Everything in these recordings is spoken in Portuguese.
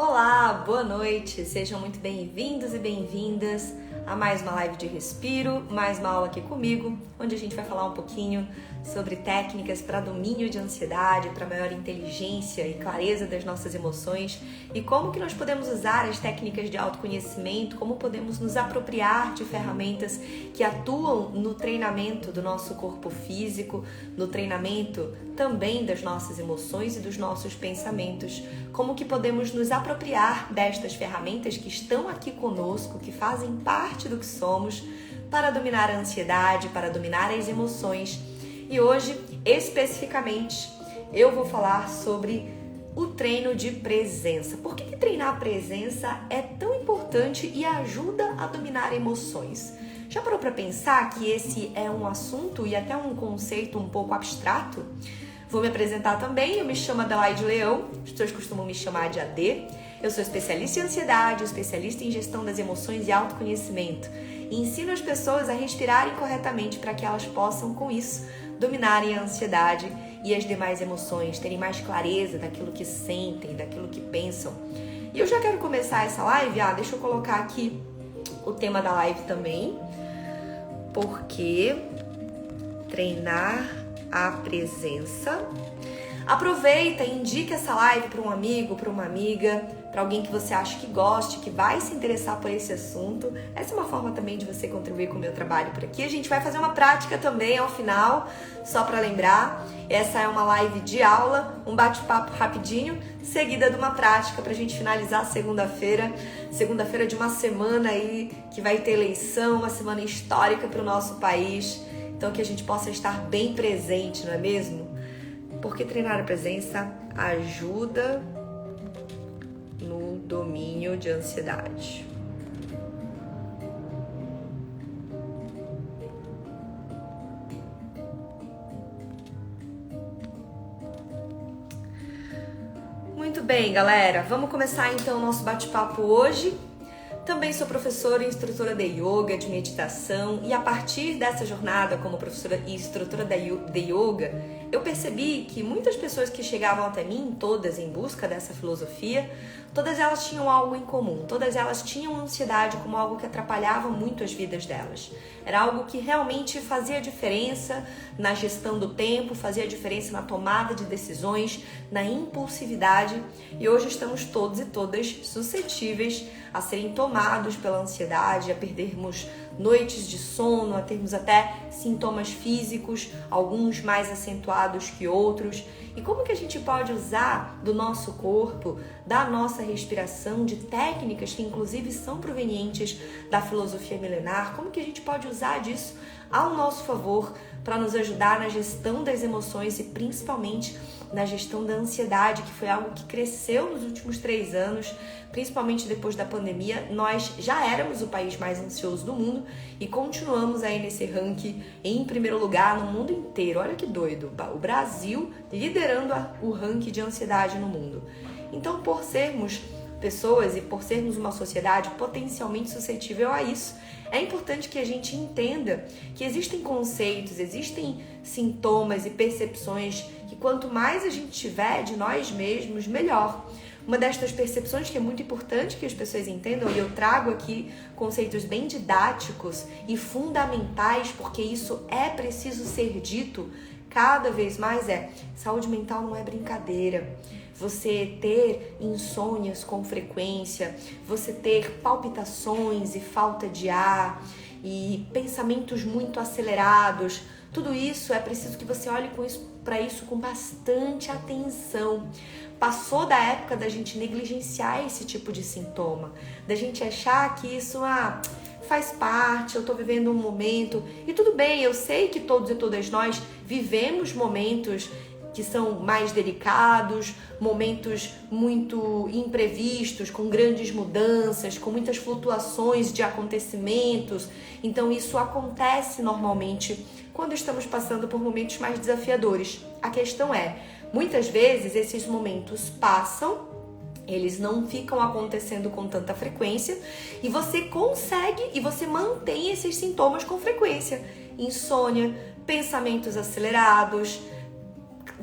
Olá, boa noite, sejam muito bem-vindos e bem-vindas a mais uma live de respiro, mais uma aula aqui comigo, onde a gente vai falar um pouquinho sobre técnicas para domínio de ansiedade, para maior inteligência e clareza das nossas emoções e como que nós podemos usar as técnicas de autoconhecimento, como podemos nos apropriar de ferramentas que atuam no treinamento do nosso corpo físico, no treinamento também das nossas emoções e dos nossos pensamentos, como que podemos nos apropriar destas ferramentas que estão aqui conosco, que fazem parte do que somos, para dominar a ansiedade, para dominar as emoções. E hoje, especificamente, eu vou falar sobre o treino de presença. Por que treinar a presença é tão importante e ajuda a dominar emoções? Já parou para pensar que esse é um assunto e até um conceito um pouco abstrato? Vou me apresentar também, eu me chamo Adelaide Leão, as pessoas costumam me chamar de AD. Eu sou especialista em ansiedade, especialista em gestão das emoções e autoconhecimento. E ensino as pessoas a respirarem corretamente para que elas possam, com isso, dominarem a ansiedade e as demais emoções, terem mais clareza daquilo que sentem, daquilo que pensam. E eu já quero começar essa live, deixa eu colocar aqui o tema da live também, porque treinar a presença. Aproveita e indica essa live para um amigo, para uma amiga, para alguém que você acha que goste, que vai se interessar por esse assunto. Essa é uma forma também de você contribuir com o meu trabalho por aqui. A gente vai fazer uma prática também ao final, só para lembrar. Essa é uma live de aula, um bate-papo rapidinho, seguida de uma prática para a gente finalizar segunda-feira. Segunda-feira de uma semana aí que vai ter eleição, uma semana histórica para o nosso país. Então que a gente possa estar bem presente, não é mesmo? Porque treinar a presença ajuda no domínio de ansiedade. Muito bem, galera. Vamos começar então o nosso bate-papo hoje. Também sou professora e instrutora de yoga, de meditação, e a partir dessa jornada como professora e instrutora de yoga, eu percebi que muitas pessoas que chegavam até mim, todas em busca dessa filosofia, todas elas tinham algo em comum, todas elas tinham ansiedade como algo que atrapalhava muito as vidas delas. Era algo que realmente fazia diferença na gestão do tempo, fazia diferença na tomada de decisões, na impulsividade, e hoje estamos todos e todas suscetíveis a serem tomados pela ansiedade, a perdermos noites de sono, a termos até sintomas físicos, alguns mais acentuados que outros. E como que a gente pode usar do nosso corpo, da nossa respiração, de técnicas que inclusive são provenientes da filosofia milenar, como que a gente pode usar disso ao nosso favor para nos ajudar na gestão das emoções e principalmente na gestão da ansiedade, que foi algo que cresceu nos últimos 3 anos, principalmente depois da pandemia. Nós já éramos o país mais ansioso do mundo e continuamos aí nesse ranking em primeiro lugar no mundo inteiro. Olha que doido, o Brasil liderando o ranking de ansiedade no mundo. Então, por sermos pessoas e por sermos uma sociedade potencialmente suscetível a isso, é importante que a gente entenda que existem conceitos, existem sintomas e percepções que quanto mais a gente tiver de nós mesmos, melhor. Uma destas percepções que é muito importante que as pessoas entendam, e eu trago aqui conceitos bem didáticos e fundamentais, porque isso é preciso ser dito cada vez mais, saúde mental não é brincadeira. Você ter insônias com frequência, você ter palpitações e falta de ar e pensamentos muito acelerados, tudo isso é preciso que você olhe para isso com bastante atenção. Passou da época da gente negligenciar esse tipo de sintoma, da gente achar que isso faz parte, eu tô vivendo um momento, e tudo bem, eu sei que todos e todas nós vivemos momentos que são mais delicados, momentos muito imprevistos, com grandes mudanças, com muitas flutuações de acontecimentos. Então isso acontece normalmente quando estamos passando por momentos mais desafiadores. A questão é, muitas vezes esses momentos passam, eles não ficam acontecendo com tanta frequência e você consegue e você mantém esses sintomas com frequência. Insônia, pensamentos acelerados,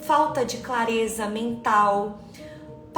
falta de clareza mental,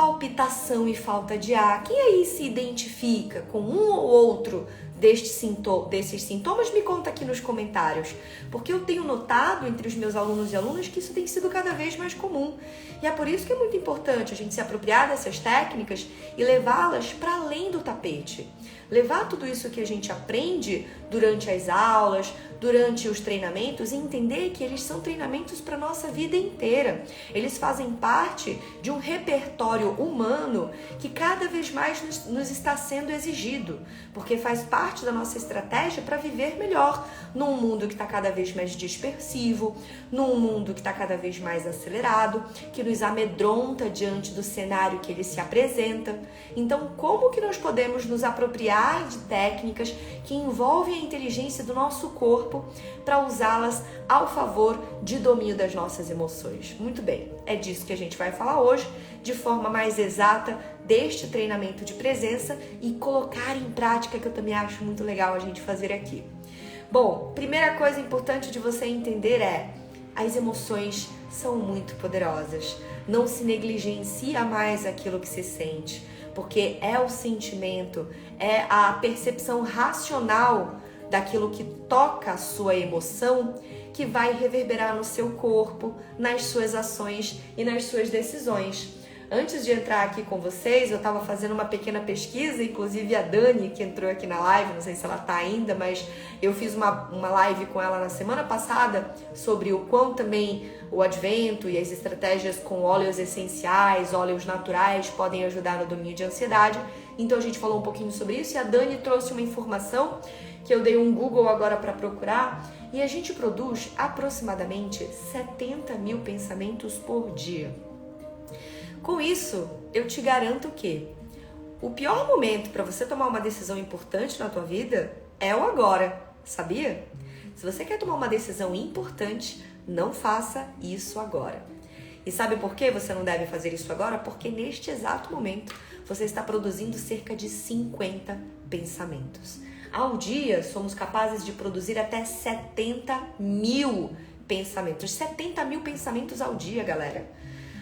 palpitação e falta de ar. Quem aí se identifica com um ou outro desses sintomas? Me conta aqui nos comentários, porque eu tenho notado entre os meus alunos e alunas que isso tem sido cada vez mais comum. E é por isso que é muito importante a gente se apropriar dessas técnicas e levá-las para além do tapete. Levar tudo isso que a gente aprende durante as aulas, durante os treinamentos, e entender que eles são treinamentos para a nossa vida inteira. Eles fazem parte de um repertório humano que cada vez mais nos está sendo exigido, porque faz parte da nossa estratégia para viver melhor num mundo que está cada vez mais dispersivo, num mundo que está cada vez mais acelerado, que nos amedronta diante do cenário que ele se apresenta. Então, como que nós podemos nos apropriar de técnicas que envolvem a inteligência do nosso corpo para usá-las ao favor de domínio das nossas emoções? Muito bem, é disso que a gente vai falar hoje, de forma mais exata, deste treinamento de presença e colocar em prática, que eu também acho muito legal a gente fazer aqui. Bom, primeira coisa importante de você entender é: as emoções são muito poderosas. Não se negligencia mais aquilo que se sente, porque é o sentimento, é a percepção racional daquilo que toca a sua emoção que vai reverberar no seu corpo, nas suas ações e nas suas decisões. Antes de entrar aqui com vocês, eu estava fazendo uma pequena pesquisa, inclusive a Dani, que entrou aqui na live, não sei se ela está ainda, mas eu fiz uma live com ela na semana passada sobre o quão também o advento e as estratégias com óleos essenciais, óleos naturais podem ajudar no domínio de ansiedade. Então a gente falou um pouquinho sobre isso e a Dani trouxe uma informação que eu dei um Google agora para procurar, e a gente produz aproximadamente 70 mil pensamentos por dia. Com isso, eu te garanto que o pior momento para você tomar uma decisão importante na tua vida é o agora, sabia? Se você quer tomar uma decisão importante, não faça isso agora. E sabe por que você não deve fazer isso agora? Porque neste exato momento você está produzindo cerca de 50 pensamentos. Ao dia, somos capazes de produzir até 70 mil pensamentos. 70 mil pensamentos ao dia, galera.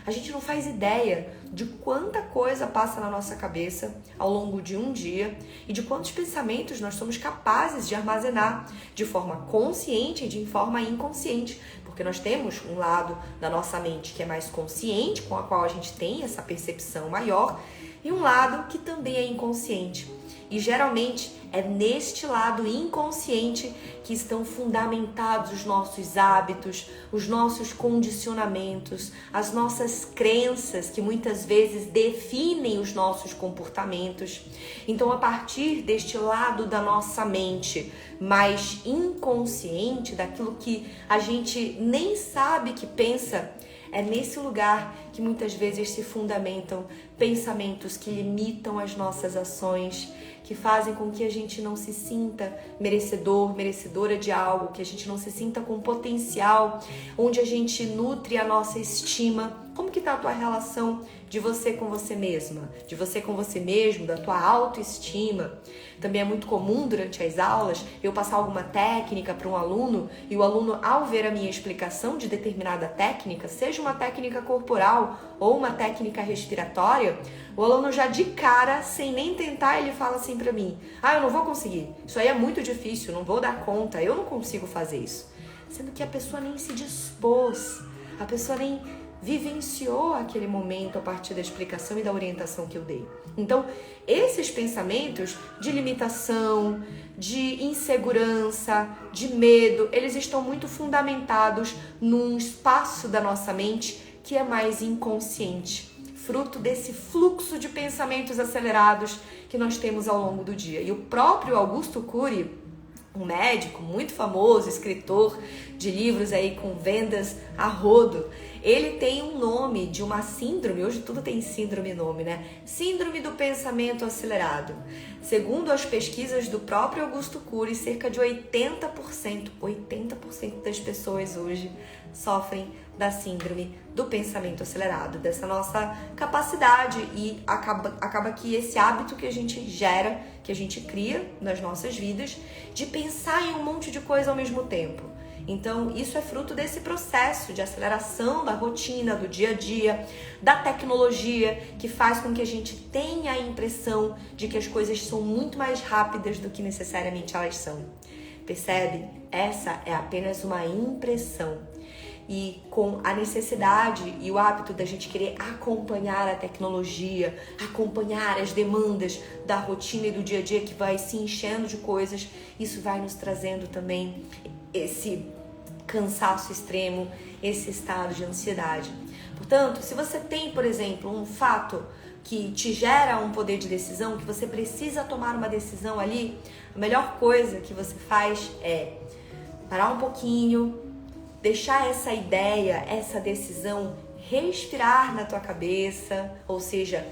A gente não faz ideia de quanta coisa passa na nossa cabeça ao longo de um dia e de quantos pensamentos nós somos capazes de armazenar de forma consciente e de forma inconsciente, porque nós temos um lado da nossa mente que é mais consciente, com a qual a gente tem essa percepção maior, e um lado que também é inconsciente. E geralmente é neste lado inconsciente que estão fundamentados os nossos hábitos, os nossos condicionamentos, as nossas crenças que muitas vezes definem os nossos comportamentos. Então, a partir deste lado da nossa mente mais inconsciente, daquilo que a gente nem sabe que pensa, é nesse lugar que muitas vezes se fundamentam pensamentos que limitam as nossas ações, que fazem com que a gente não se sinta merecedor, merecedora de algo, que a gente não se sinta com potencial, onde a gente nutre a nossa estima. Como que tá a tua relação de você com você mesma, de você com você mesmo, da tua autoestima? Também é muito comum durante as aulas eu passar alguma técnica para um aluno e o aluno, ao ver a minha explicação de determinada técnica, seja uma técnica corporal ou uma técnica respiratória, o aluno já de cara, sem nem tentar, ele fala assim para mim: eu não vou conseguir, isso aí é muito difícil, não vou dar conta, eu não consigo fazer isso. Sendo que a pessoa nem se dispôs, a pessoa nem vivenciou aquele momento a partir da explicação e da orientação que eu dei. Então, esses pensamentos de limitação, de insegurança, de medo, eles estão muito fundamentados num espaço da nossa mente que é mais inconsciente, fruto desse fluxo de pensamentos acelerados que nós temos ao longo do dia. E o próprio Augusto Cury, um médico muito famoso, escritor de livros aí com vendas a rodo, ele tem um nome de uma síndrome, hoje tudo tem síndrome nome, né? Síndrome do pensamento acelerado. Segundo as pesquisas do próprio Augusto Cury, cerca de 80% das pessoas hoje sofrem da síndrome do pensamento acelerado, dessa nossa capacidade, e acaba que esse hábito que a gente gera, que a gente cria nas nossas vidas, de pensar em um monte de coisa ao mesmo tempo. Então, isso é fruto desse processo de aceleração da rotina, do dia a dia, da tecnologia, que faz com que a gente tenha a impressão de que as coisas são muito mais rápidas do que necessariamente elas são. Percebe? Essa é apenas uma impressão. E com a necessidade e o hábito da gente querer acompanhar a tecnologia, acompanhar as demandas da rotina e do dia a dia que vai se enchendo de coisas, isso vai nos trazendo também esse cansaço extremo, esse estado de ansiedade. Portanto, se você tem, por exemplo, um fato que te gera um poder de decisão, que você precisa tomar uma decisão ali, a melhor coisa que você faz é parar um pouquinho, deixar essa ideia, essa decisão respirar na tua cabeça, ou seja,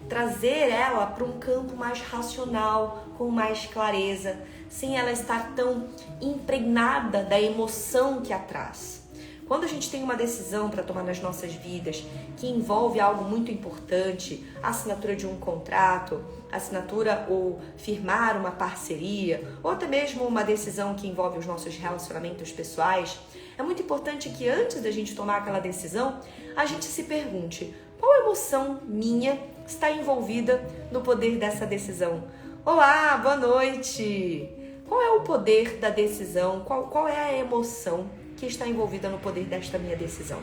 trazer ela para um campo mais racional, com mais clareza, sem ela estar tão impregnada da emoção que a traz. Quando a gente tem uma decisão para tomar nas nossas vidas que envolve algo muito importante, a assinatura de um contrato, assinatura ou firmar uma parceria, ou até mesmo uma decisão que envolve os nossos relacionamentos pessoais, é muito importante que antes da gente tomar aquela decisão, a gente se pergunte: qual emoção minha está envolvida no poder dessa decisão? Olá, boa noite! Qual é o poder da decisão? Qual é a emoção que está envolvida no poder desta minha decisão?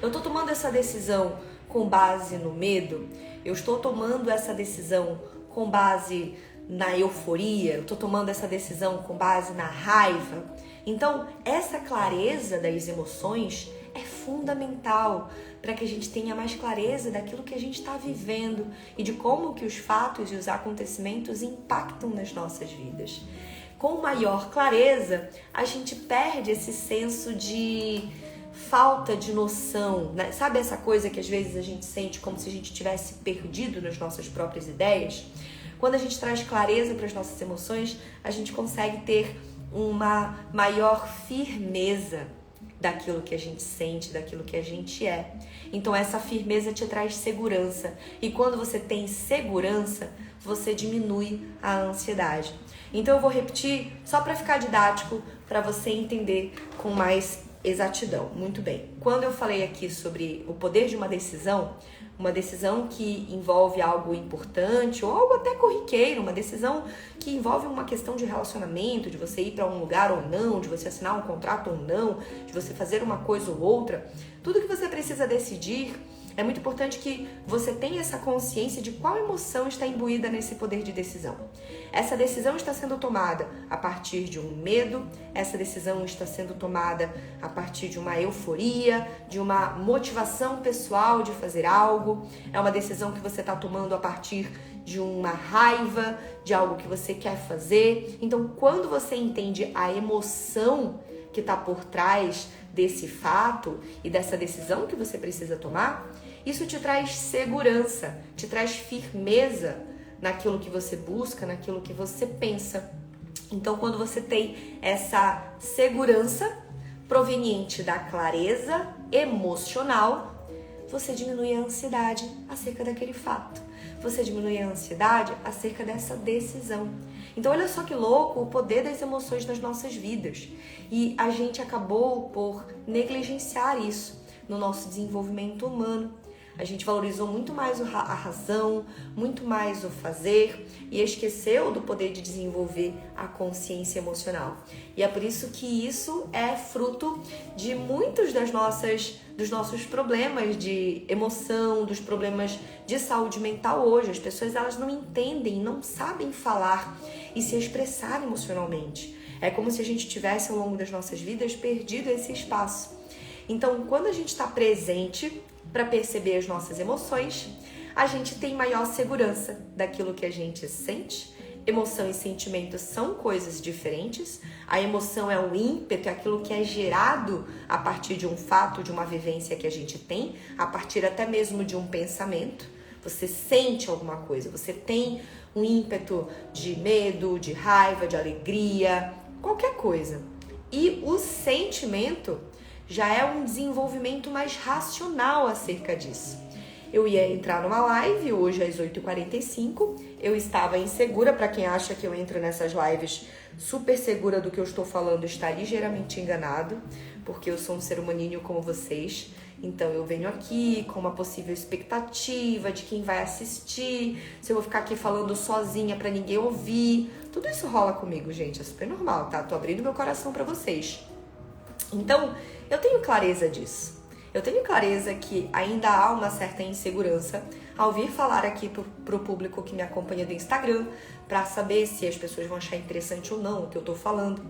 Eu estou tomando essa decisão com base no medo? Eu estou tomando essa decisão com base na euforia? Eu estou tomando essa decisão com base na raiva? Então, essa clareza das emoções é fundamental para que a gente tenha mais clareza daquilo que a gente está vivendo e de como que os fatos e os acontecimentos impactam nas nossas vidas. Com maior clareza, a gente perde esse senso de falta de noção, né? Sabe essa coisa que às vezes a gente sente como se a gente tivesse perdido nas nossas próprias ideias? Quando a gente traz clareza para as nossas emoções, a gente consegue ter uma maior firmeza daquilo que a gente sente, daquilo que a gente é. Então essa firmeza te traz segurança. E quando você tem segurança, você diminui a ansiedade. Então eu vou repetir só para ficar didático, para você entender com mais exatidão. Muito bem. Quando eu falei aqui sobre o poder de uma decisão que envolve algo importante ou algo até corriqueiro, uma decisão que envolve uma questão de relacionamento, de você ir para um lugar ou não, de você assinar um contrato ou não, de você fazer uma coisa ou outra, tudo que você precisa decidir, é muito importante que você tenha essa consciência de qual emoção está imbuída nesse poder de decisão. Essa decisão está sendo tomada a partir de um medo, essa decisão está sendo tomada a partir de uma euforia, de uma motivação pessoal de fazer algo, é uma decisão que você está tomando a partir de uma raiva, de algo que você quer fazer. Então, quando você entende a emoção que está por trás desse fato e dessa decisão que você precisa tomar, isso te traz segurança, te traz firmeza naquilo que você busca, naquilo que você pensa. Então, quando você tem essa segurança proveniente da clareza emocional, você diminui a ansiedade acerca daquele fato. Você diminui a ansiedade acerca dessa decisão. Então, olha só que louco o poder das emoções nas nossas vidas. E a gente acabou por negligenciar isso no nosso desenvolvimento humano. A gente valorizou muito mais a razão, muito mais o fazer e esqueceu do poder de desenvolver a consciência emocional. E é por isso que isso é fruto de muitos dos nossos problemas de emoção, dos problemas de saúde mental hoje. As pessoas elas não entendem, não sabem falar e se expressar emocionalmente. É como se a gente tivesse ao longo das nossas vidas perdido esse espaço. Então, quando a gente está presente para perceber as nossas emoções, a gente tem maior segurança daquilo que a gente sente. Emoção e sentimento são coisas diferentes. A emoção é um ímpeto, é aquilo que é gerado a partir de um fato, de uma vivência que a gente tem, a partir até mesmo de um pensamento. Você sente alguma coisa, você tem um ímpeto de medo, de raiva, de alegria, qualquer coisa. E o sentimento já é um desenvolvimento mais racional acerca disso. eu ia entrar numa live hoje às 8h45. Eu estava insegura, para quem acha que eu entro nessas lives super segura do que eu estou falando, está ligeiramente enganado, porque eu sou um ser humaninho como vocês. Então eu venho aqui com uma possível expectativa de quem vai assistir, se eu vou ficar aqui falando sozinha pra ninguém ouvir. Tudo isso rola comigo, gente, é super normal, tá? Tô abrindo meu coração pra vocês. Então, eu tenho clareza disso. Eu tenho clareza que ainda há uma certa insegurança ao vir falar aqui pro público que me acompanha do Instagram, pra saber se as pessoas vão achar interessante ou não o que eu tô falando.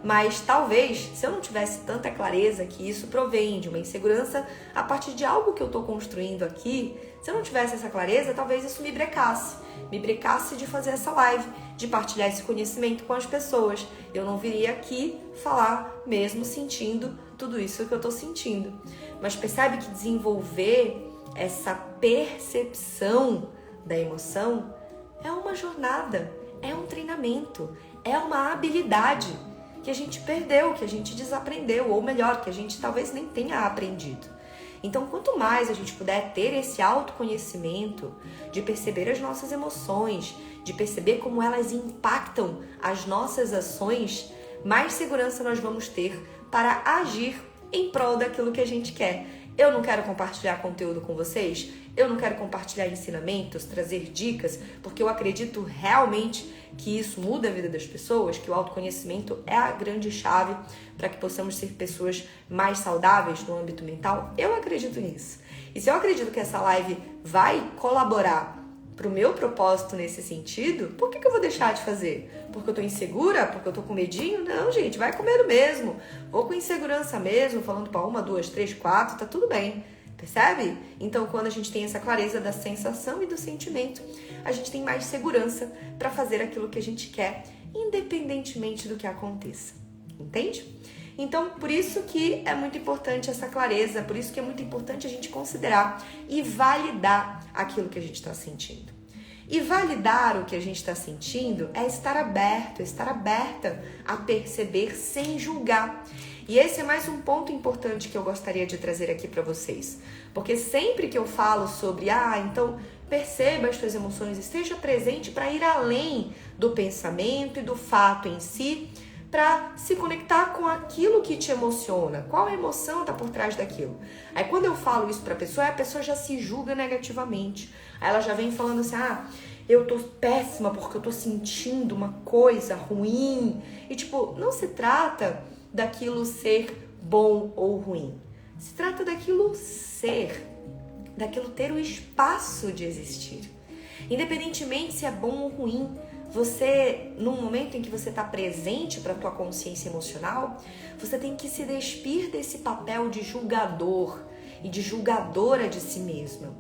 Mas talvez, se eu não tivesse tanta clareza que isso provém de uma insegurança a partir de algo que eu tô construindo aqui, se eu não tivesse essa clareza, talvez isso me brecasse de fazer essa live, de partilhar esse conhecimento com as pessoas. Eu não viria aqui falar mesmo sentindo tudo isso que eu tô sentindo. Mas percebe que desenvolver essa percepção da emoção é uma jornada, é um treinamento, é uma habilidade que a gente perdeu, que a gente desaprendeu, ou melhor, que a gente talvez nem tenha aprendido. Então, quanto mais a gente puder ter esse autoconhecimento, de perceber as nossas emoções, de perceber como elas impactam as nossas ações, mais segurança nós vamos ter para agir em prol daquilo que a gente quer. Eu não quero compartilhar conteúdo com vocês, eu não quero compartilhar ensinamentos, trazer dicas, porque eu acredito realmente que isso muda a vida das pessoas, que o autoconhecimento é a grande chave para que possamos ser pessoas mais saudáveis no âmbito mental. Eu acredito nisso. E se eu acredito que essa live vai colaborar para o meu propósito nesse sentido, por que eu vou deixar de fazer? Porque eu tô insegura? Porque eu tô com medinho? Não, gente, vai com medo mesmo. Vou com insegurança mesmo, falando para 1, 2, 3, 4, tá tudo bem. Percebe? Então, quando a gente tem essa clareza da sensação e do sentimento, a gente tem mais segurança para fazer aquilo que a gente quer, independentemente do que aconteça. Entende? Então, por isso que é muito importante essa clareza, por isso que é muito importante a gente considerar e validar aquilo que a gente está sentindo. E validar o que a gente está sentindo é estar aberto, estar aberta a perceber sem julgar. E esse é mais um ponto importante que eu gostaria de trazer aqui para vocês. Porque sempre que eu falo sobre, então perceba as suas emoções, esteja presente para ir além do pensamento e do fato em si, para se conectar com aquilo que te emociona. Qual emoção está por trás daquilo? Aí quando eu falo isso para a pessoa já se julga negativamente. Aí ela já vem falando assim, eu tô péssima porque eu tô sentindo uma coisa ruim. E não se trata daquilo ser bom ou ruim. Se trata daquilo ser, daquilo ter o espaço de existir. Independentemente se é bom ou ruim, você, num momento em que você está presente para a tua consciência emocional, você tem que se despir desse papel de julgador e de julgadora de si mesma.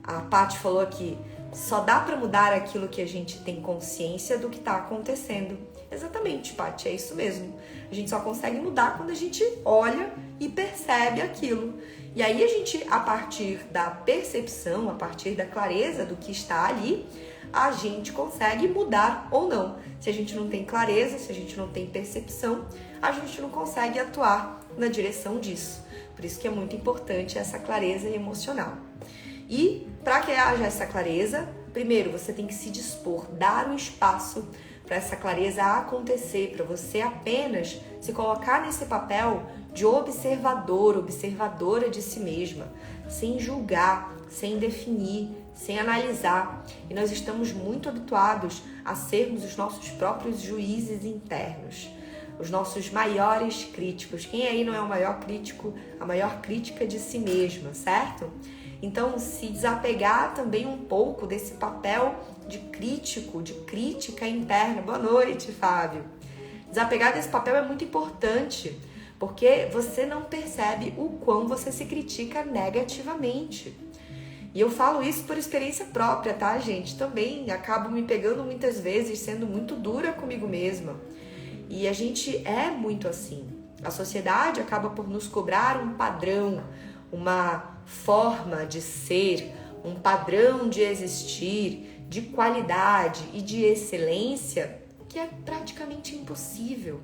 A Paty falou aqui, só dá para mudar aquilo que a gente tem consciência do que está acontecendo. Exatamente, Paty, é isso mesmo. A gente só consegue mudar quando a gente olha e percebe aquilo. E aí a gente, a partir da percepção, a partir da clareza do que está ali, a gente consegue mudar ou não. Se a gente não tem clareza, se a gente não tem percepção, a gente não consegue atuar na direção disso. Por isso que é muito importante essa clareza emocional. E para que haja essa clareza, primeiro você tem que se dispor, dar o espaço para essa clareza acontecer, para você apenas se colocar nesse papel de observador, observadora de si mesma, sem julgar, sem definir, sem analisar. E nós estamos muito habituados a sermos os nossos próprios juízes internos, os nossos maiores críticos. Quem aí não é o maior crítico, a maior crítica de si mesma, certo? Então, se desapegar também um pouco desse papel de crítico, de crítica interna. Boa noite, Fábio. Desapegar desse papel é muito importante, porque você não percebe o quão você se critica negativamente. E eu falo isso por experiência própria, tá, gente? Também acabo me pegando muitas vezes sendo muito dura comigo mesma. E a gente é muito assim. A sociedade acaba por nos cobrar um padrão, uma forma de ser, um padrão de existir, de qualidade e de excelência que é praticamente impossível.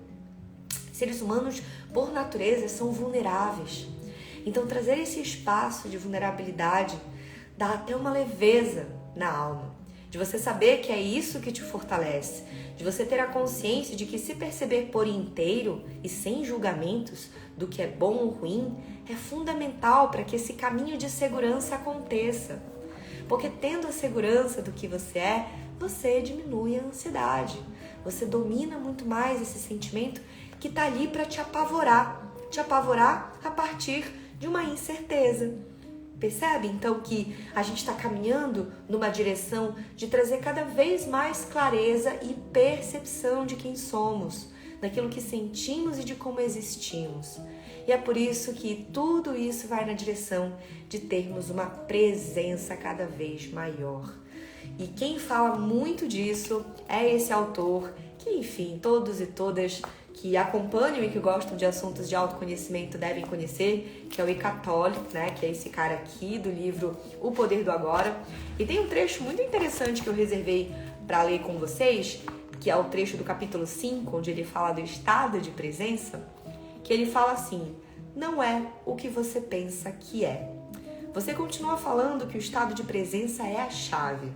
Seres humanos, por natureza, são vulneráveis. Então, trazer esse espaço de vulnerabilidade, dá até uma leveza na alma, de você saber que é isso que te fortalece, de você ter a consciência de que se perceber por inteiro e sem julgamentos do que é bom ou ruim é fundamental para que esse caminho de segurança aconteça. Porque tendo a segurança do que você é, você diminui a ansiedade, você domina muito mais esse sentimento que está ali para te apavorar a partir de uma incerteza. Percebe, então, que a gente está caminhando numa direção de trazer cada vez mais clareza e percepção de quem somos, daquilo que sentimos e de como existimos. E é por isso que tudo isso vai na direção de termos uma presença cada vez maior. E quem fala muito disso é esse autor que, enfim, todos e todas que acompanham e que gostam de assuntos de autoconhecimento devem conhecer, que é o Eckhart Tolle, né? Que é esse cara aqui do livro O Poder do Agora. E tem um trecho muito interessante que eu reservei para ler com vocês, que é o trecho do capítulo 5, onde ele fala do estado de presença, que ele fala assim: não é o que você pensa que é. Você continua falando que o estado de presença é a chave.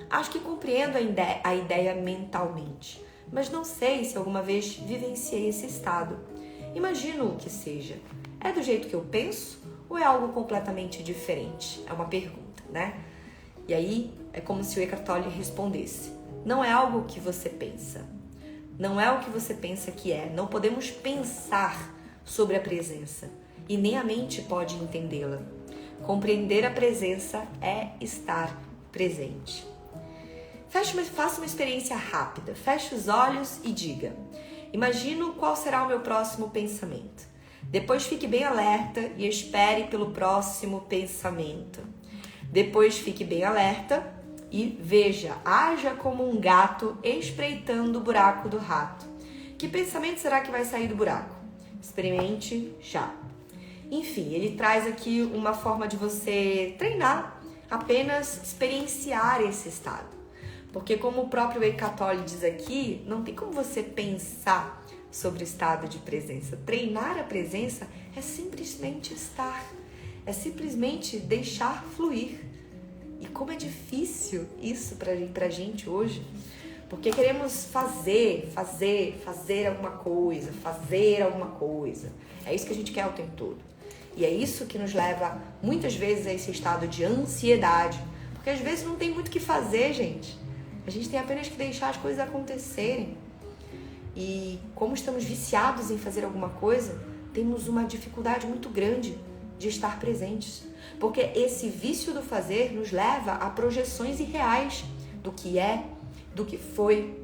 Acho que compreendo a ideia mentalmente, mas não sei se alguma vez vivenciei esse estado. Imagino o que seja. É do jeito que eu penso ou é algo completamente diferente? É uma pergunta, né? E aí é como se o Eckhart Tolle respondesse: não é algo que você pensa. Não é o que você pensa que é. Não podemos pensar sobre a presença e nem a mente pode entendê-la. Compreender a presença é estar presente. Faça uma experiência rápida. Feche os olhos e diga: imagino qual será o meu próximo pensamento. Depois fique bem alerta e espere pelo próximo pensamento. Depois fique bem alerta e veja, haja como um gato espreitando o buraco do rato. Que pensamento será que vai sair do buraco? Experimente já. Enfim, ele traz aqui uma forma de você treinar, apenas experienciar esse estado. Porque como o próprio Eckhart Tolle diz aqui, não tem como você pensar sobre o estado de presença. Treinar a presença é simplesmente estar, é simplesmente deixar fluir. E como é difícil isso pra gente hoje, porque queremos fazer alguma coisa. É isso que a gente quer o tempo todo. E é isso que nos leva muitas vezes a esse estado de ansiedade, porque às vezes não tem muito o que fazer, gente. A gente tem apenas que deixar as coisas acontecerem. E como estamos viciados em fazer alguma coisa, temos uma dificuldade muito grande de estar presentes. Porque esse vício do fazer nos leva a projeções irreais do que é, do que foi.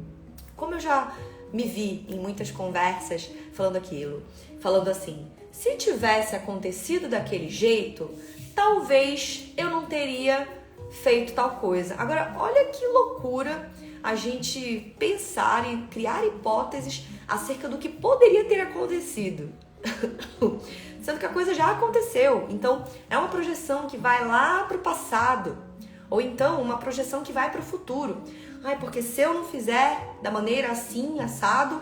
Como eu já me vi em muitas conversas falando assim: se tivesse acontecido daquele jeito, talvez eu não teria feito tal coisa. Agora, olha que loucura a gente pensar e criar hipóteses acerca do que poderia ter acontecido. Sendo que a coisa já aconteceu. Então, é uma projeção que vai lá para o passado. Ou então, uma projeção que vai para o futuro. Porque se eu não fizer da maneira assim, assado,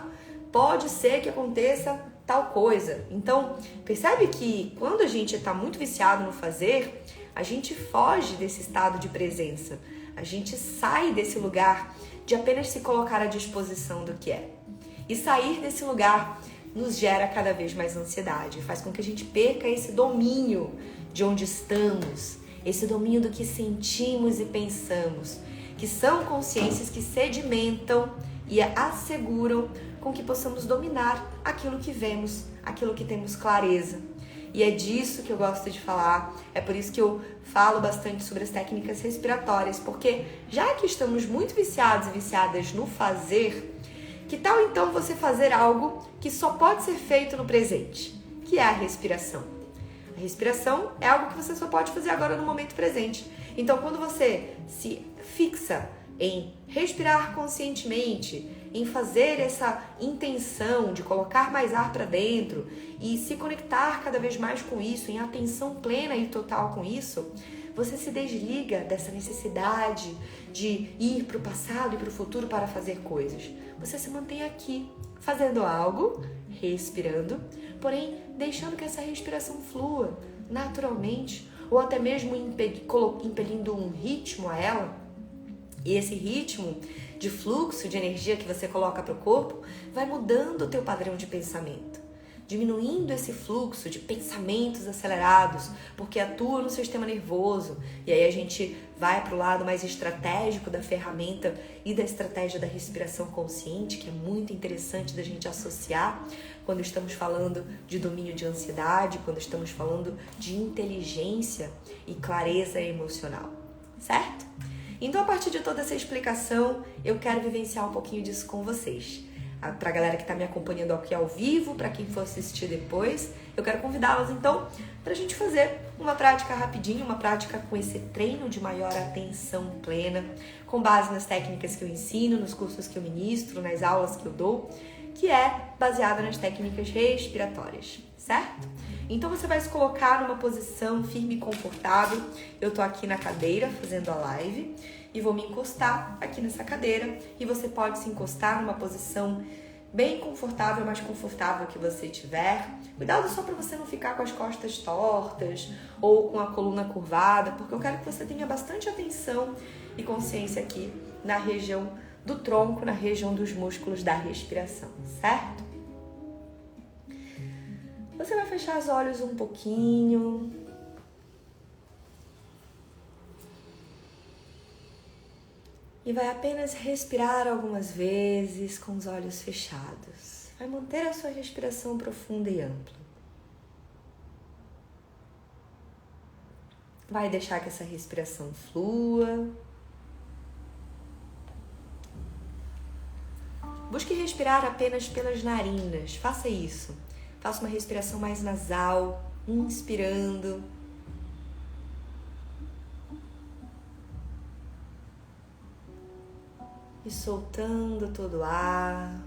pode ser que aconteça tal coisa. Então, percebe que quando a gente está muito viciado no fazer, a gente foge desse estado de presença. A gente sai desse lugar de apenas se colocar à disposição do que é. E sair desse lugar nos gera cada vez mais ansiedade, faz com que a gente perca esse domínio de onde estamos, esse domínio do que sentimos e pensamos, que são consciências que sedimentam e asseguram com que possamos dominar aquilo que vemos, aquilo que temos clareza. E é disso que eu gosto de falar, é por isso que eu falo bastante sobre as técnicas respiratórias, porque já que estamos muito viciados e viciadas no fazer, que tal então você fazer algo que só pode ser feito no presente, que é a respiração. A respiração é algo que você só pode fazer agora no momento presente. Então, quando você se fixa em respirar conscientemente, em fazer essa intenção de colocar mais ar para dentro e se conectar cada vez mais com isso, em atenção plena e total com isso, você se desliga dessa necessidade de ir para o passado e para o futuro para fazer coisas. Você se mantém aqui, fazendo algo, respirando, porém deixando que essa respiração flua naturalmente, ou até mesmo impelindo um ritmo a ela. E esse ritmo de fluxo de energia que você coloca para o corpo vai mudando o teu padrão de pensamento, diminuindo esse fluxo de pensamentos acelerados, porque atua no sistema nervoso. E aí a gente vai para o lado mais estratégico da ferramenta e da estratégia da respiração consciente, que é muito interessante da gente associar quando estamos falando de domínio de ansiedade, quando estamos falando de inteligência e clareza emocional, certo? Então, a partir de toda essa explicação, eu quero vivenciar um pouquinho disso com vocês. Para a galera que está me acompanhando aqui ao vivo, para quem for assistir depois, eu quero convidá-los então para a gente fazer uma prática rapidinho, uma prática com esse treino de maior atenção plena, com base nas técnicas que eu ensino, nos cursos que eu ministro, nas aulas que eu dou, que é baseada nas técnicas respiratórias, certo? Então você vai se colocar numa posição firme e confortável. Eu tô aqui na cadeira fazendo a live e vou me encostar aqui nessa cadeira, e você pode se encostar numa posição bem confortável, mais confortável que você tiver. Cuidado só para você não ficar com as costas tortas ou com a coluna curvada, porque eu quero que você tenha bastante atenção e consciência aqui na região do tronco, na região dos músculos da respiração, certo? Você vai fechar os olhos um pouquinho. E vai apenas respirar algumas vezes com os olhos fechados. Vai manter a sua respiração profunda e ampla. Vai deixar que essa respiração flua. Busque respirar apenas pelas narinas. Faça isso. Faça uma respiração mais nasal, inspirando. E soltando todo o ar.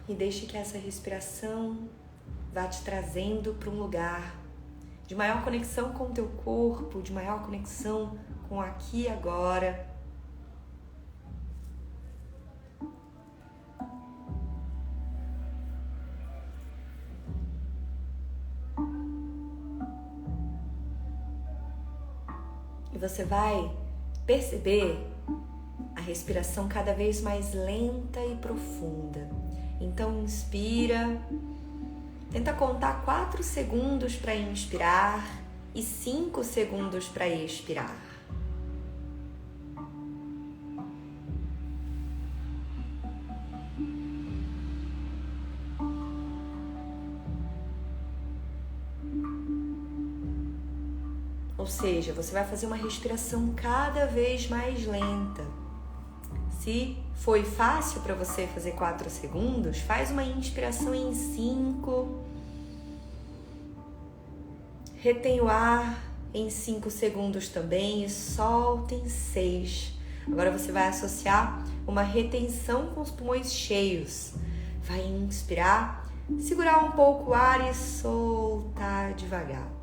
E deixe que essa respiração vá te trazendo para um lugar de maior conexão com o teu corpo, de maior conexão com aqui e agora. E você vai perceber a respiração cada vez mais lenta e profunda. Então inspira, tenta contar 4 segundos para inspirar e 5 segundos para expirar. Ou seja, você vai fazer uma respiração cada vez mais lenta. Se foi fácil para você fazer 4 segundos, faz uma inspiração em 5. Retém o ar em 5 segundos também e solta em 6. Agora você vai associar uma retenção com os pulmões cheios. Vai inspirar, segurar um pouco o ar e soltar devagar.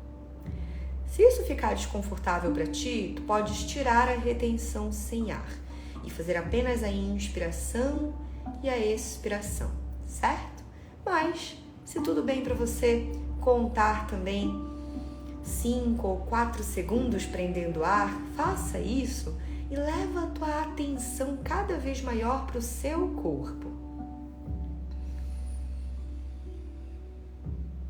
Se isso ficar desconfortável para ti, tu podes tirar a retenção sem ar e fazer apenas a inspiração e a expiração, certo? Mas, se tudo bem para você contar também 5 ou 4 segundos prendendo o ar, faça isso e leva a tua atenção cada vez maior para o seu corpo.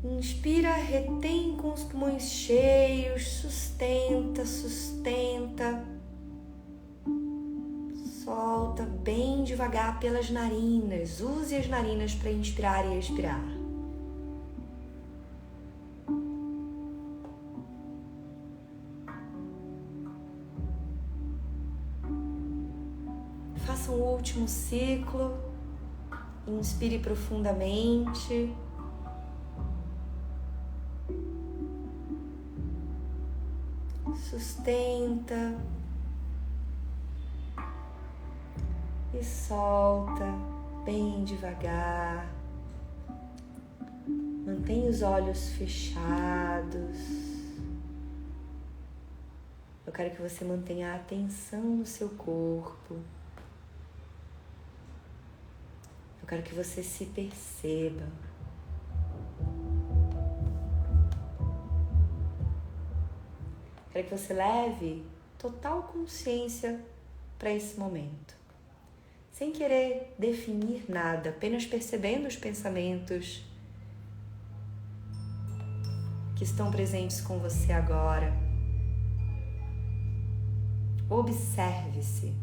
Inspira, retém com os pulmões cheios, sustenta, sustenta. Solta bem devagar pelas narinas. Use as narinas para inspirar e expirar. Faça um último ciclo. Inspire profundamente. Sustenta e solta bem devagar. Mantenha os olhos fechados. Eu quero que você mantenha a atenção no seu corpo. Eu quero que você se perceba. Quero que você leve total consciência para esse momento. Sem querer definir nada, apenas percebendo os pensamentos que estão presentes com você agora. Observe-se.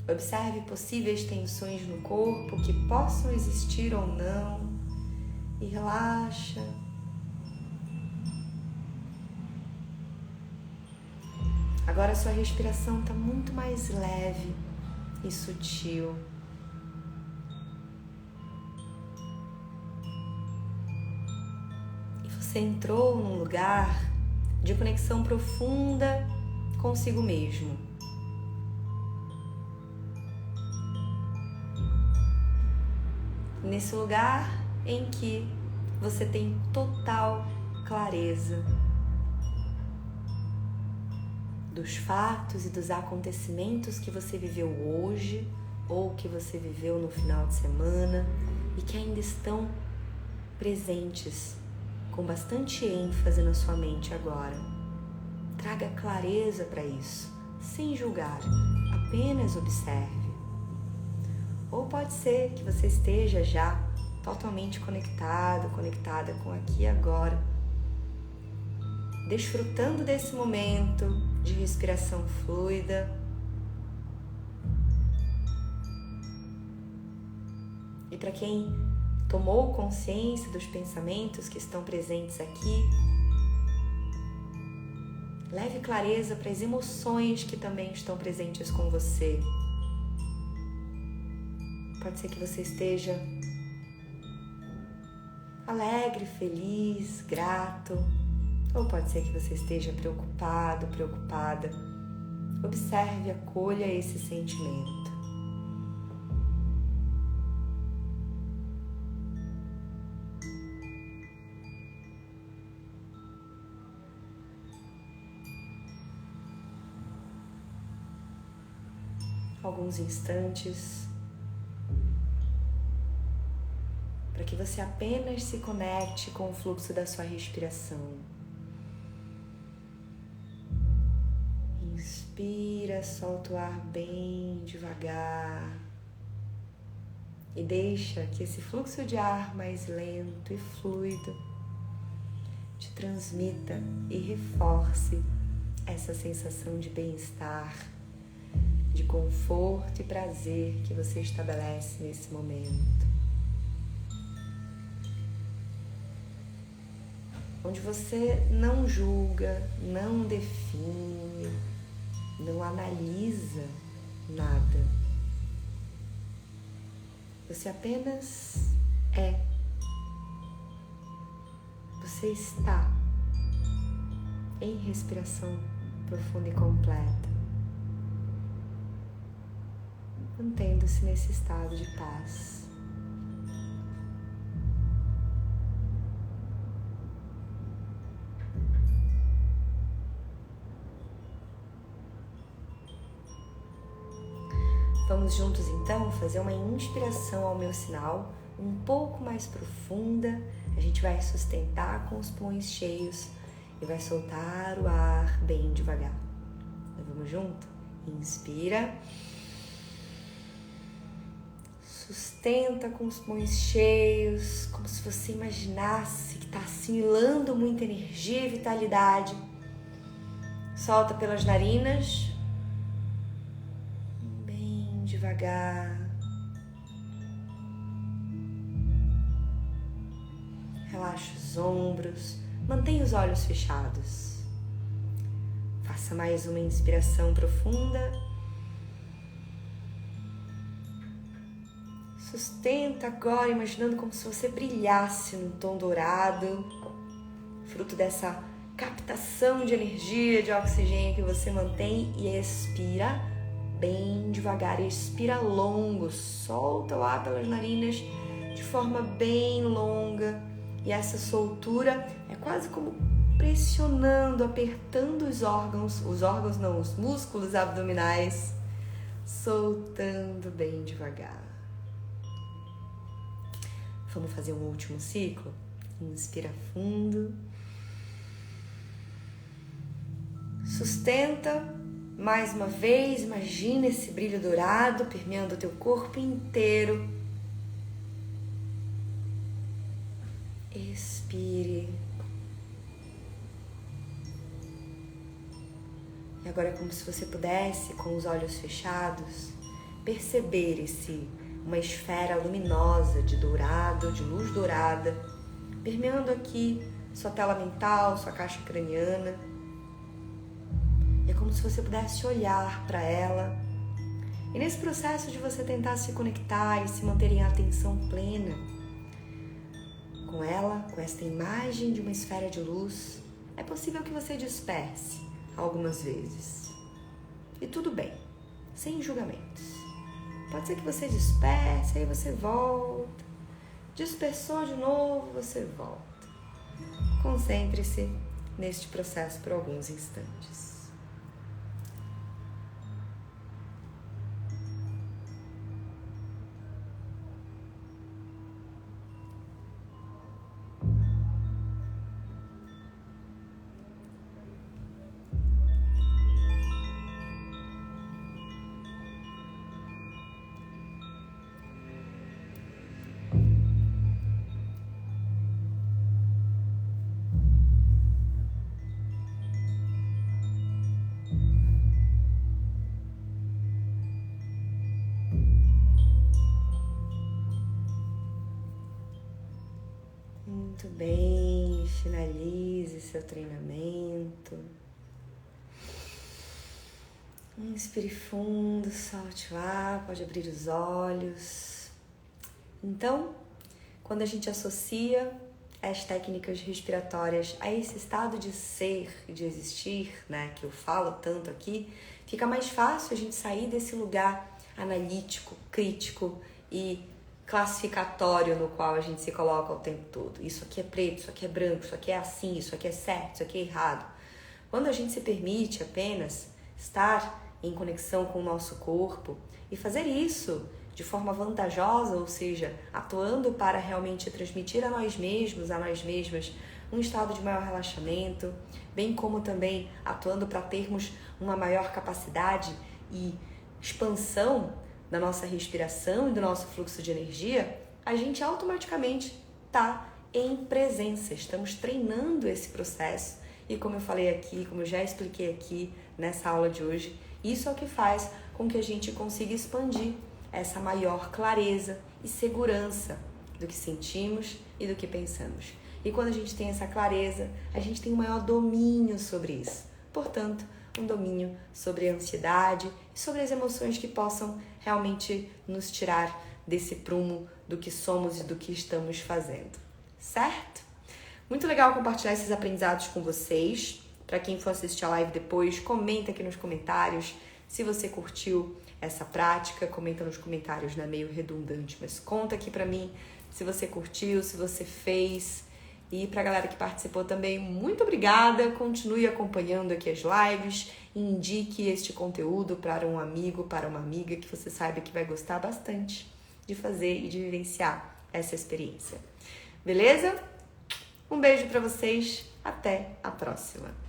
Observe possíveis tensões no corpo que possam existir ou não e relaxa. Agora sua respiração está muito mais leve e sutil. E você entrou num lugar de conexão profunda consigo mesmo. Nesse lugar em que você tem total clareza dos fatos e dos acontecimentos que você viveu hoje ou que você viveu no final de semana e que ainda estão presentes com bastante ênfase na sua mente agora. Traga clareza para isso, sem julgar, apenas observe. Ou pode ser que você esteja já totalmente conectada com aqui e agora, desfrutando desse momento de respiração fluida. E para quem tomou consciência dos pensamentos que estão presentes aqui, leve clareza para as emoções que também estão presentes com você. Pode ser que você esteja alegre, feliz, grato, ou pode ser que você esteja preocupado, preocupada. Observe e acolha esse sentimento. Alguns instantes para que você apenas se conecte com o fluxo da sua respiração. Inspira, solta o ar bem devagar e deixa que esse fluxo de ar mais lento e fluido te transmita e reforce essa sensação de bem-estar, de conforto e prazer que você estabelece nesse momento. Onde você não julga, não define, não analisa nada. Você apenas é. Você está em respiração profunda e completa, mantendo-se nesse estado de paz. Vamos juntos então fazer uma inspiração ao meu sinal, um pouco mais profunda. A gente vai sustentar com os pulmões cheios e vai soltar o ar bem devagar. Então, vamos junto? Inspira. Sustenta com os pulmões cheios, como se você imaginasse que está assimilando muita energia e vitalidade. Solta pelas narinas. Devagar, relaxa os ombros, mantenha os olhos fechados. Faça mais uma inspiração profunda. Sustenta agora, imaginando como se você brilhasse num tom dourado, fruto dessa captação de energia, de oxigênio que você mantém, e expira bem devagar, expira longo, solta o ar pelas narinas de forma bem longa, e essa soltura é quase como pressionando, apertando os músculos abdominais, soltando bem devagar. Vamos fazer um último ciclo? Inspira fundo. Sustenta. Mais uma vez, imagina esse brilho dourado permeando o teu corpo inteiro. Expire. E agora é como se você pudesse, com os olhos fechados, perceber uma esfera luminosa de dourado, de luz dourada, permeando aqui sua tela mental, sua caixa craniana. E é como se você pudesse olhar para ela. E nesse processo de você tentar se conectar e se manter em atenção plena com ela, com esta imagem de uma esfera de luz, é possível que você disperse algumas vezes. E tudo bem, sem julgamentos. Pode ser que você disperse, aí você volta. Dispersou de novo, você volta. Concentre-se neste processo por alguns instantes. Muito bem, finalize seu treinamento. Inspire fundo, solte o ar, pode abrir os olhos. Então, quando a gente associa as técnicas respiratórias a esse estado de ser, de existir, né, que eu falo tanto aqui, fica mais fácil a gente sair desse lugar analítico, crítico e classificatório no qual a gente se coloca o tempo todo. Isso aqui é preto, isso aqui é branco, isso aqui é assim, isso aqui é certo, isso aqui é errado. Quando a gente se permite apenas estar em conexão com o nosso corpo e fazer isso de forma vantajosa, ou seja, atuando para realmente transmitir a nós mesmos, a nós mesmas, um estado de maior relaxamento, bem como também atuando para termos uma maior capacidade e expansão da nossa respiração e do nosso fluxo de energia, a gente automaticamente está em presença, estamos treinando esse processo e como eu falei aqui, como eu já expliquei aqui nessa aula de hoje, isso é o que faz com que a gente consiga expandir essa maior clareza e segurança do que sentimos e do que pensamos. E quando a gente tem essa clareza, a gente tem um maior domínio sobre isso. Portanto, um domínio sobre a ansiedade e sobre as emoções que possam realmente nos tirar desse prumo do que somos e do que estamos fazendo. Certo? Muito legal compartilhar esses aprendizados com vocês. Para quem for assistir a live depois, comenta aqui nos comentários se você curtiu essa prática, comenta nos comentários, não é meio redundante, mas conta aqui pra mim se você curtiu, se você fez. E pra galera que participou também, muito obrigada, continue acompanhando aqui as lives, indique este conteúdo para um amigo, para uma amiga que você saiba que vai gostar bastante de fazer e de vivenciar essa experiência. Beleza? Um beijo pra vocês, até a próxima!